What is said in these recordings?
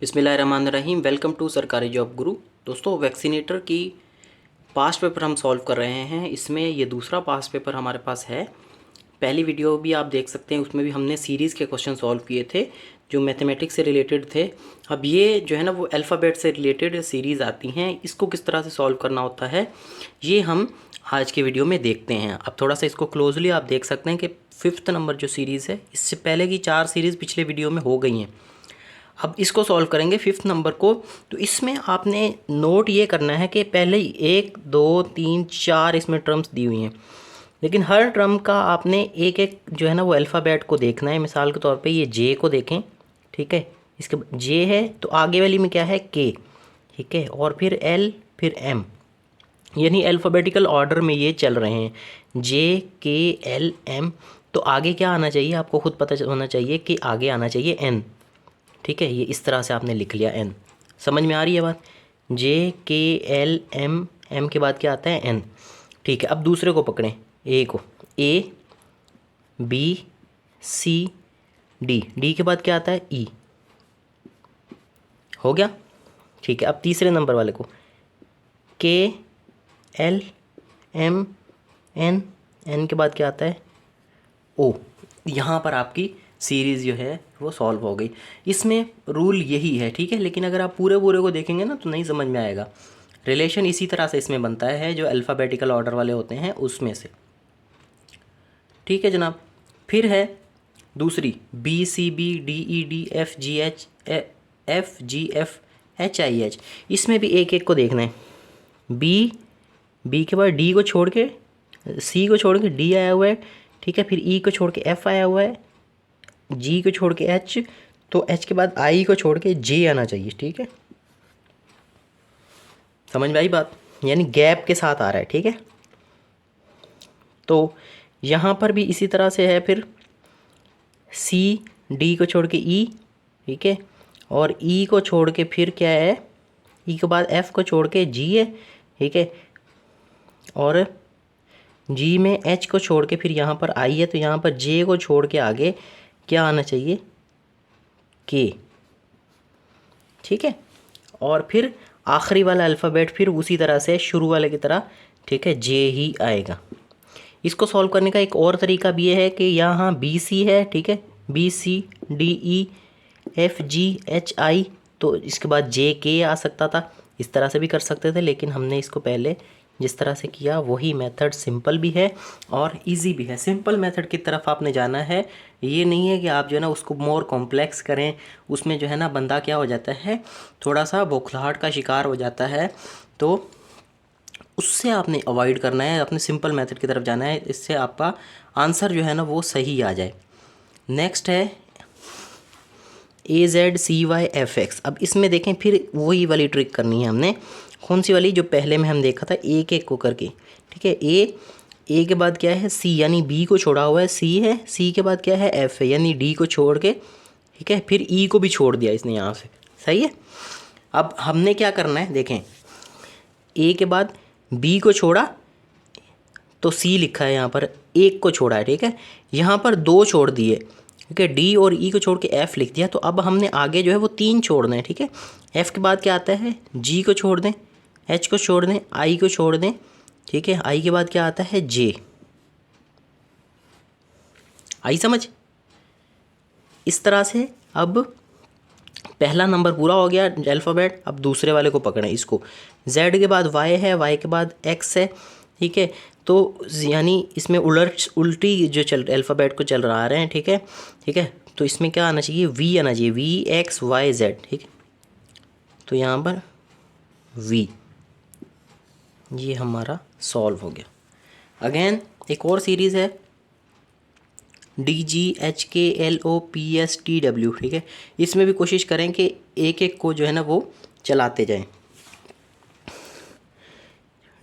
बिस्मिल्लाहिर्रहमानिर्रहीम। Welcome to सरकारी job गुरु। दोस्तों, वैक्सीनेटर की पास्ट पेपर हम सॉल्व कर रहे हैं। इसमें ये दूसरा पास्ट पेपर हमारे पास है। पहली वीडियो भी आप देख सकते हैं, उसमें भी हमने सीरीज़ के क्वेश्चन सॉल्व किए थे जो मैथमेटिक्स से रिलेटेड थे। अब ये जो है ना वो अल्फ़ाबेट से रिलेटेड सीरीज़ आती हैं, इसको किस तरह से सॉल्व करना होता है ये हम आज के वीडियो में देखते हैं। अब थोड़ा सा इसको क्लोजली आप देख सकते हैं कि 5th नंबर जो सीरीज़ है, इससे पहले की 4 सीरीज़ पिछले वीडियो में हो गई हैं। अब इसको सॉल्व करेंगे 5th नंबर को। तो इसमें आपने नोट ये करना है कि पहले ही 1 2 3 4 इसमें टर्म्स दी हुई हैं, लेकिन हर टर्म का आपने एक एक जो है ना वो अल्फ़ाबेट को देखना है। मिसाल के तौर पे ये जे को देखें, ठीक है, इसके जे है तो आगे वाली में क्या है के, ठीक है, और फिर एल फिर एम, यानी अल्फ़ाबेटिकल ऑर्डर में ये चल रहे हैं जे के एल एम। तो आगे क्या आना चाहिए आपको खुद पता होना चाहिए कि आगे आना चाहिए एन, ठीक है। ये इस तरह से आपने लिख लिया एन। समझ में आ रही है बात? जे के एल एम, एम के बाद क्या आता है एन, ठीक है। अब दूसरे को पकड़ें, ए को, A B C D, D के बाद क्या आता है ई, हो गया, ठीक है। अब तीसरे नंबर वाले को, के एल एम एन, एन के बाद क्या आता है ओ। यहाँ पर आपकी सीरीज़ जो है वो सॉल्व हो गई। इसमें रूल यही है, ठीक है, लेकिन अगर आप पूरे पूरे को देखेंगे ना तो नहीं समझ में आएगा। रिलेशन इसी तरह से इसमें बनता है जो अल्फ़ाबेटिकल ऑर्डर वाले होते हैं उसमें से, ठीक है जनाब। फिर है दूसरी B C B D E D F G H F G F H I H. इसमें भी एक एक को देखना है। बी, बी के बाद डी को छोड़ के, सी को छोड़ के डी आया हुआ है, ठीक है, फिर ई को छोड़ के एफ आया हुआ है, जी को छोड़ के एच, तो एच के बाद आई को छोड़ के जे आना चाहिए, ठीक है। समझ में आई बात? यानी गैप के साथ आ रहा है, ठीक है। तो यहाँ पर भी इसी तरह से है। फिर सी, डी को छोड़ के ई, ठीक है, और ई को छोड़ के फिर क्या है, ई के बाद एफ को छोड़ के जी है, ठीक है, और जी में एच को छोड़ के फिर यहाँ पर आई है, तो यहाँ पर जे को छोड़ के आगे क्या आना चाहिए के, ठीक है। और फिर आखिरी वाला अल्फ़ाबेट फिर उसी तरह से शुरू वाले की तरह, ठीक है, जे ही आएगा। इसको सॉल्व करने का एक और तरीका भी ये है कि यहाँ बी सी है, ठीक है, B C D E F G H I, तो इसके बाद जे के आ सकता था, इस तरह से भी कर सकते थे, लेकिन हमने इसको पहले जिस तरह से किया वही मेथड सिंपल भी है और इजी भी है। सिंपल मेथड की तरफ आपने जाना है, ये नहीं है कि आप जो है ना उसको मोर कॉम्प्लेक्स करें। उसमें जो है ना बंदा क्या हो जाता है, थोड़ा सा बौखलाहट का शिकार हो जाता है, तो उससे आपने अवॉइड करना है, अपने सिंपल मेथड की तरफ जाना है, इससे आपका आंसर जो है ना वो सही आ जाए। नेक्स्ट है A Z C Y F X. अब इसमें देखें फिर वही वाली ट्रिक करनी है हमने। कौन सी वाली? जो पहले में हम देखा था एक एक को करके, ठीक है। ए के बाद क्या है सी, यानी बी को छोड़ा हुआ है सी है, सी के बाद क्या है एफ है, यानी डी को छोड़ के, ठीक है, फिर ई को भी छोड़ दिया इसने यहाँ से, सही है। अब हमने क्या करना है देखें, ए के बाद बी को छोड़ा तो सी लिखा है, यहाँ पर एक को छोड़ा है, ठीक है, यहाँ पर दो छोड़ दिए, ठीक है, डी और ई को छोड़ के एफ लिख दिया। तो अब हमने आगे जो है वो 3 छोड़ना है, ठीक है। एफ के बाद क्या आता है, जी को छोड़ दें, एच को छोड़ दें, आई को छोड़ दें, ठीक है, आई के बाद क्या आता है जे। आई समझ? इस तरह से अब पहला नंबर पूरा हो गया अल्फ़ाबेट। अब दूसरे वाले को पकड़ें, इसको जेड के बाद वाई है, वाई के बाद एक्स है, ठीक है। तो यानी इसमें उल्टी जो चल अल्फ़ाबेट को चल रहा है, ठीक है, ठीक है। तो इसमें क्या आना चाहिए, वी आना चाहिए, वी एक्स वाई जेड, ठीक है। तो यहाँ पर वी, ये हमारा सॉल्व हो गया। अगेन एक और सीरीज़ है D G H K L O P S T W, ठीक है। इसमें भी कोशिश करें कि एक एक को जो है ना वो चलाते जाएं।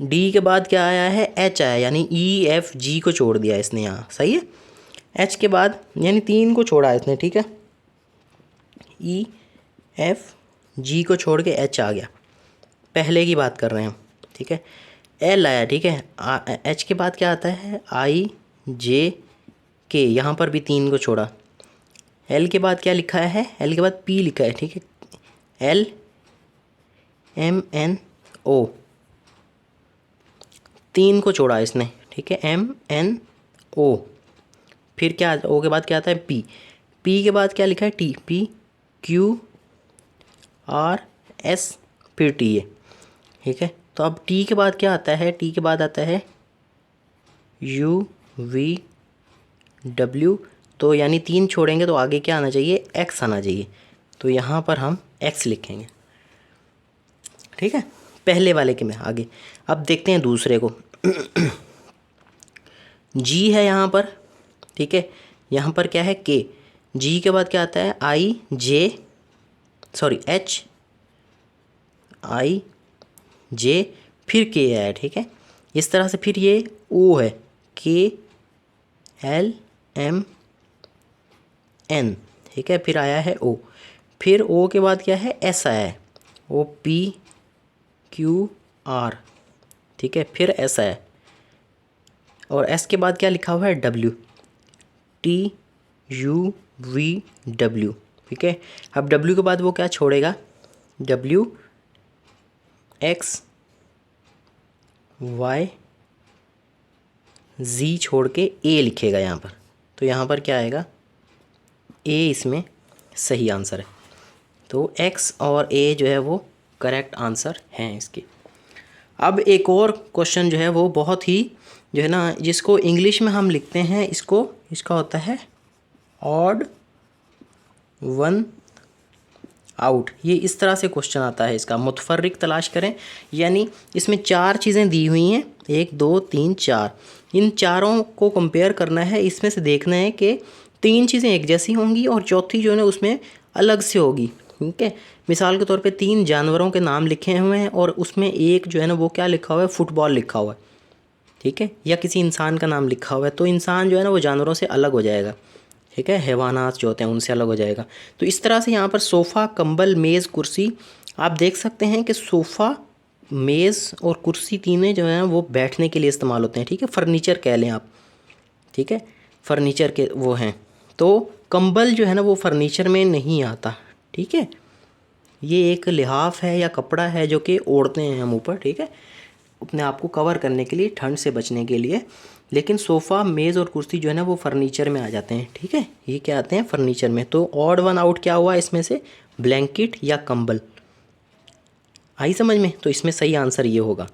डी के बाद क्या आया है एच आया, यानी ई एफ जी को छोड़ दिया इसने यहाँ, सही है। एच के बाद यानी 3 को छोड़ा इसने, ठीक है, ई एफ जी को छोड़ के एच आ गया, पहले की बात कर रहे हैं हम, ठीक है। एल आया, ठीक है, एच के बाद क्या आता है आई जे के, यहाँ पर भी 3 को छोड़ा। एल के बाद क्या लिखा है, एल के बाद पी लिखा है, ठीक है, LMNO, 3 को छोड़ा इसने, ठीक है, MNO। फिर क्या ओ के बाद क्या आता है P, P के बाद क्या लिखा है T, PQRS, फिर T है, ठीक है। तो अब T के बाद क्या आता है, T के बाद आता है UVW, तो यानी 3 छोड़ेंगे तो आगे क्या आना चाहिए, X आना चाहिए, तो यहाँ पर हम X लिखेंगे, ठीक है, पहले वाले के में आगे। अब देखते हैं दूसरे को। G है यहाँ पर, ठीक है, यहाँ पर क्या है K, G के बाद क्या आता है HIJ, फिर K है, ठीक है, इस तरह से। फिर ये O है, KLMN, ठीक है, फिर आया है O, फिर O के बाद क्या है S आया है, OPQR, ठीक है, फिर S आया है, और S के बाद क्या लिखा हुआ है WTUVW, ठीक है। अब W के बाद वो क्या छोड़ेगा, WXYZ छोड़ के A लिखेगा यहाँ पर, तो यहाँ पर क्या आएगा A, इसमें सही आंसर है। तो X और A जो है वो करेक्ट आंसर हैं इसके। अब एक और क्वेश्चन जो है वो बहुत ही जो है ना, जिसको इंग्लिश में हम लिखते हैं इसका होता है ऑड वन आउट। ये इस तरह से क्वेश्चन आता है इसका, मुतफर्रिक तलाश करें, यानी इसमें 4 चीज़ें दी हुई हैं, 1 2 3 4, इन चारों को कंपेयर करना है, इसमें से देखना है कि 3 चीज़ें एक जैसी होंगी और चौथी जो है ना उसमें अलग से होगी, ठीक है। मिसाल के तौर पे 3 जानवरों के नाम लिखे हुए हैं और उसमें एक जो है ना वो क्या लिखा हुआ है, फुटबॉल लिखा हुआ है, ठीक है, या किसी इंसान का नाम लिखा हुआ है, तो इंसान जो है ना वो जानवरों से अलग हो जाएगा, ठीक है, हैवानात जो होते हैं उनसे अलग हो जाएगा। तो इस तरह से यहाँ पर सोफ़ा, कंबल, मेज़, कुर्सी, आप देख सकते हैं कि सोफ़ा, मेज़ और कुर्सी तीनों जो हैं वो बैठने के लिए इस्तेमाल होते हैं, ठीक है, फर्नीचर कह लें आप, ठीक है, फर्नीचर के वो हैं। तो कंबल जो है ना वो फर्नीचर में नहीं आता, ठीक है, ये एक लिहाफ है या कपड़ा है जो कि ओढ़ते हैं हम ऊपर, ठीक है, अपने आप को कवर करने के लिए, ठंड से बचने के लिए। लेकिन सोफ़ा, मेज़ और कुर्सी जो है ना वो फर्नीचर में आ जाते हैं, ठीक है, ये क्या आते हैं फर्नीचर में। तो ऑड वन आउट क्या हुआ इसमें से, ब्लैंकेट या कंबल, आई समझ में, तो इसमें सही आंसर ये होगा।